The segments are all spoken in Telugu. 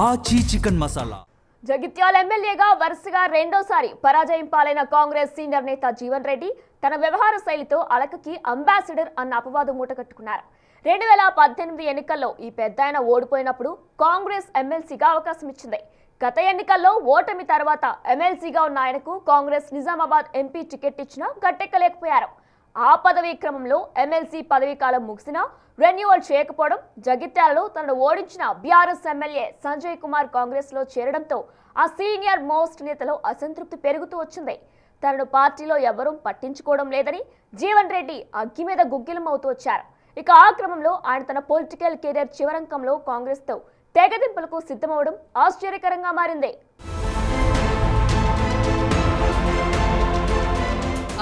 ఆచి చికెన్ మసాలా. జగిత్యాల ఎమ్మెల్యేగా వరుసగా రెండోసారి పరాజయం పాలైన కాంగ్రెస్ సీనియర్ నేత జీవన్ రెడ్డి తన వ్యవహార శైలితో అలకకి అంబాసిడర్ అన్న అపవాదు మూటగట్టుకున్నారు. 2018 ఎన్నికల్లో ఈ పెద్దాయన ఓడిపోయినప్పుడు కాంగ్రెస్ ఎమ్మెల్సీగా అవకాశం ఇచ్చింది. గత ఎన్నికల్లో ఓటమి తర్వాత ఎమ్మెల్సీగా ఉన్న ఆయనకు కాంగ్రెస్ నిజామాబాద్ ఎంపీ టికెట్ ఇచ్చినా గట్టెక్కలేకపోయారు. ఆ పదవీ క్రమంలో ఎమ్మెల్సీ పదవీ కాలం ముగిసినా రెన్యువల్ చేయకపోవడం, జగిత్యాలలో తనను ఓడించిన బీఆర్ఎస్ ఎమ్మెల్యే సంజయ్ కుమార్ కాంగ్రెస్ లో చేరడంతో ఆ సీనియర్ మోస్ట్ నేతలో అసంతృప్తి పెరుగుతూ వచ్చింది. తనను పార్టీలో ఎవరూ పట్టించుకోవడం లేదని జీవన్ రెడ్డి అగ్గి మీద గుగ్గిలం అవుతూ వచ్చారు. ఇక ఆ క్రమంలో ఆయన తన పొలిటికల్ కెరీర్ చివరంకంలో కాంగ్రెస్ తో తెగదింపులకు సిద్ధమవడం ఆశ్చర్యకరంగా మారింది.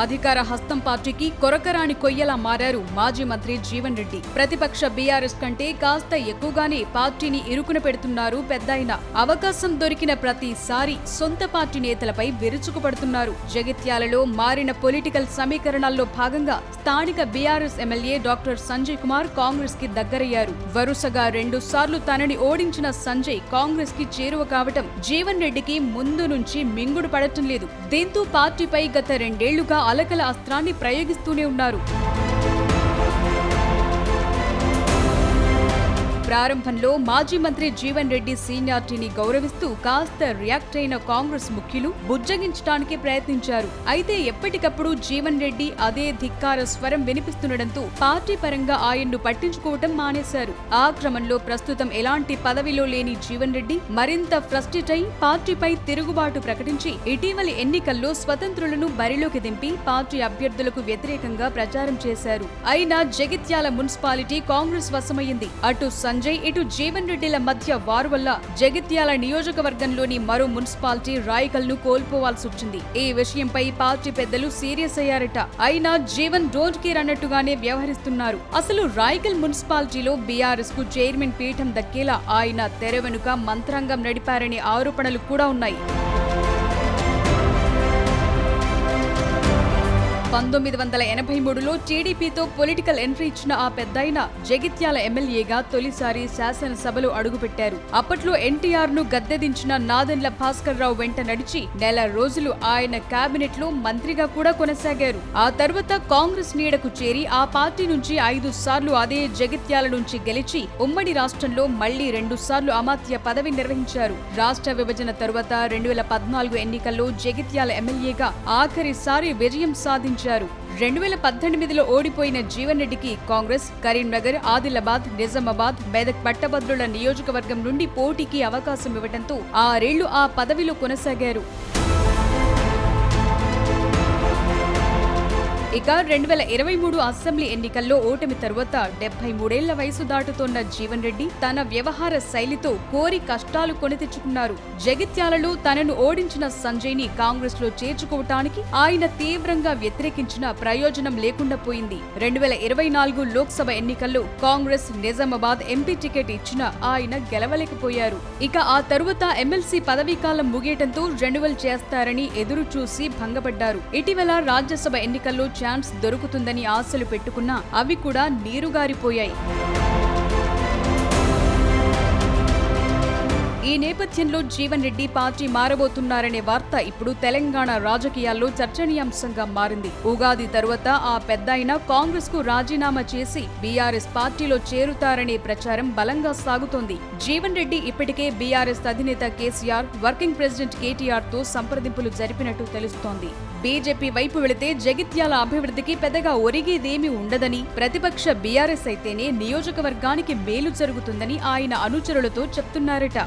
అధికార హస్తం పార్టీకి కొరకరాని కొయ్యలా మారారు మాజీ మంత్రి జీవన్ రెడ్డి. ప్రతిపక్ష బీఆర్ఎస్ కంటే కాస్త ఎక్కువగానే పార్టీని ఇరుకున పెడుతున్నారు పెద్దాయన. అవకాశం దొరికిన ప్రతిసారి సొంత పార్టీ నేతలపై విరుచుకుపడుతున్నారు. జగిత్యాలలో మారిన పొలిటికల్ సమీకరణాల్లో భాగంగా స్థానిక BRS MLA doctor Sanjay Kumar Congress కి దగ్గరయ్యారు. వరుసగా 2 సార్లు తనని ఓడించిన సంజయ్ కాంగ్రెస్ కి చేరువ కావటం జీవన్ రెడ్డికి ముందు నుంచి మింగుడు పడటం లేదు. దీంతో పార్టీపై గత 2 ఏళ్లుగా అలకల అస్త్రాన్ని ప్రయోగిస్తూనే ఉన్నారు. ప్రారంభంలో మాజీ మంత్రి జీవన్ రెడ్డి సీనియారిటీని గౌరవిస్తూ కాస్త రియాక్ట్ అయిన కాంగ్రెస్ ముఖ్యులు బుజ్జగించడానికి ప్రయత్నించారు. అయితే ఎప్పటికప్పుడు జీవన్ రెడ్డి అదే ధిక్కార స్వరం వినిపిస్తుండటంతో పార్టీ పరంగా ఆయన్ను పట్టించుకోవటం మానేశారు. ఆ క్రమంలో ప్రస్తుతం ఎలాంటి పదవిలో లేని జీవన్ రెడ్డి మరింత ఫ్రస్ట్రేట్ అయి పార్టీపై తిరుగుబాటు ప్రకటించి ఇటీవలి ఎన్నికల్లో స్వతంత్రులను బరిలోకి దింపి పార్టీ అభ్యర్థులకు వ్యతిరేకంగా ప్రచారం చేశారు. అయినా జగిత్యాల మున్సిపాలిటీ కాంగ్రెస్ వశమయ్యింది. అటు సంజయ్ ఇటు జీవన్ రెడ్డిల మధ్య వారు వల్ల జగిత్యాల నియోజకవర్గంలోని మరో మున్సిపాలిటీ రాయకల్ ను కోల్పోవాల్సి వచ్చింది. ఈ విషయంపై పార్టీ పెద్దలు సీరియస్ అయ్యారట. అయినా జీవన్ డోంట్ కేర్ అన్నట్టుగానే వ్యవహరిస్తున్నారు. అసలు రాయకల్ మున్సిపాలిటీలో బీఆర్ఎస్ కు చైర్మన్ పీఠం దక్కేలా ఆయన తెర వెనుక మంత్రాంగం నడిపారనే ఆరోపణలు కూడా ఉన్నాయి. 1983లో టీడీపీతో పొలిటికల్ ఎంట్రీ ఇచ్చిన ఆ పెద్దాయన జగిత్యాల ఎమ్మెల్యేగా తొలిసారి శాసనసభలో అడుగుపెట్టారు. అప్పట్లో ఎన్టీఆర్ ను గద్దెదించిన నాదెండ్ల భాస్కర్ రావు వెంట నడిచి నెల రోజులు ఆయన కేబినెట్ లో మంత్రిగా కూడా కొనసాగారు. ఆ తర్వాత కాంగ్రెస్ నీడకు చేరి ఆ పార్టీ నుంచి 5 సార్లు అదే జగిత్యాల నుంచి గెలిచి ఉమ్మడి రాష్ట్రంలో మళ్లీ 2 సార్లు అమాత్య పదవి నిర్వహించారు. రాష్ట్ర విభజన తరువాత 2014 ఎన్నికల్లో జగిత్యాల ఎమ్మెల్యేగా ఆఖరిసారి విజయం సాధించారు. 2018లో ఓడిపోయిన జీవన్ రెడ్డికి కాంగ్రెస్ కరీంనగర్, ఆదిలాబాద్, నిజామాబాద్, మెదక్ పట్టభద్రుల నియోజకవర్గం నుండి పోటీకి అవకాశం ఇవ్వడంతో 6 ఏళ్లు ఆ పదవిలో కొనసాగారు. ఇక 2023 అసెంబ్లీ ఎన్నికల్లో ఓటమి తరువాత 73 ఏళ్ల వయసు దాటుతోన్న జీవన్ రెడ్డి తన వ్యవహార శైలితో కోరి కష్టాలు కొని తెచ్చుకున్నారు. జగిత్యాలలో తనను ఓడించిన సంజయ్ ని కాంగ్రెస్ లో చేర్చుకోవటానికి ఆయన తీవ్రంగా వ్యతిరేకించిన ప్రయోజనం లేకుండా పోయింది. 2024 లోక్సభ ఎన్నికల్లో కాంగ్రెస్ నిజామాబాద్ ఎంపీ టికెట్ ఇచ్చినా ఆయన గెలవలేకపోయారు. ఇక ఆ తరువాత ఎమ్మెల్సీ పదవీకాలం ముగియటంతో రెన్యువల్ చేస్తారని ఎదురు చూసి భంగపడ్డారు. ఇటీవల రాజ్యసభ ఎన్నికల్లో ఛాన్స్ దొరుకుతుందని ఆశలు పెట్టుకున్నా అవి కూడా నీరుగారిపోయాయి. ఈ నేపథ్యంలో జీవన్ రెడ్డి పార్టీ మారబోతున్నారనే వార్త ఇప్పుడు తెలంగాణ రాజకీయాల్లో చర్చనీయాంశంగా మారింది. ఉగాది తరువాత ఆ పెద్దాయన కాంగ్రెస్ కు రాజీనామా చేసి బీఆర్ఎస్ పార్టీలో చేరుతారనే ప్రచారం బలంగా సాగుతోంది. జీవన్ రెడ్డి ఇప్పటికే బీఆర్ఎస్ అధినేత కేసీఆర్, వర్కింగ్ ప్రెసిడెంట్ కేటీఆర్ తో సంప్రదింపులు జరిపినట్టు తెలుస్తోంది. బీజేపీ వైపు వెళితే జగిత్యాల అభివృద్ధికి పెద్దగా ఒరిగేదేమీ ఉండదని, ప్రతిపక్ష బీఆర్ఎస్ అయితేనే నియోజకవర్గానికి మేలు జరుగుతుందని ఆయన అనుచరులతో చెప్తున్నారట.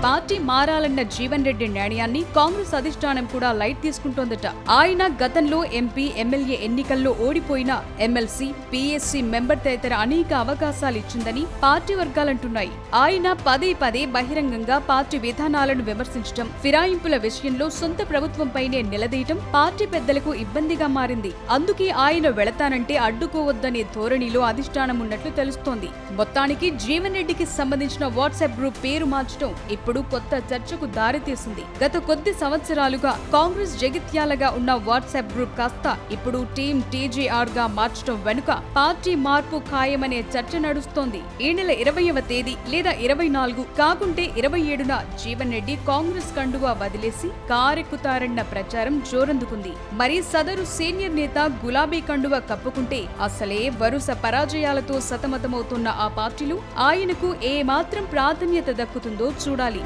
పార్టీ మారాలన్న జీవన్ రెడ్డి నిర్ణయాన్ని కాంగ్రెస్ అధిష్టానం కూడా లైట్ తీసుకుంటోందట. ఆయన గతంలో ఎంపీ, ఎమ్మెల్యే ఎన్నికల్లో ఓడిపోయిన ఎమ్మెల్సీ, పీఎస్సీ మెంబర్ తదితర అనేక అవకాశాలు ఇచ్చిందని పార్టీ వర్గాలంటున్నాయి. ఆయన పదే పదే బహిరంగంగా పార్టీ విధానాలను విమర్శించడం, ఫిరాయింపుల విషయంలో సొంత ప్రభుత్వంపైనే నిలదీయటం పార్టీ పెద్దలకు ఇబ్బందిగా మారింది. అందుకే ఆయన వెళతానంటే అడ్డుకోవద్దనే ధోరణిలో అధిష్టానం ఉన్నట్లు తెలుస్తోంది. మొత్తానికి జీవన్ రెడ్డికి సంబంధించిన వాట్సాప్ గ్రూప్ పేరు మార్చడం ఇప్పుడు ఇప్పుడు కొత్త చర్చకు దారితీసింది. గత కొద్ది సంవత్సరాలుగా కాంగ్రెస్ జగిత్యాలగా ఉన్న వాట్సాప్ గ్రూప్ కాస్త ఇప్పుడు టీం టీజేఆర్ గా మార్చడం వెనుక పార్టీ మార్పు ఖాయమనే చర్చ నడుస్తోంది. ఈ నెల 20వ తేదీ లేదా 24 కాకుంటే 27న జీవన్ రెడ్డి కాంగ్రెస్ కండువా వదిలేసి కారెక్కుతారన్న ప్రచారం జోరందుకుంది. మరి సదరు సీనియర్ నేత గులాబీ కండువా కప్పుకుంటే అసలే వరుస పరాజయాలతో సతమతమవుతున్న ఆ పార్టీలు ఆయనకు ఏమాత్రం ప్రాధాన్యత దక్కుతుందో చూడాలి.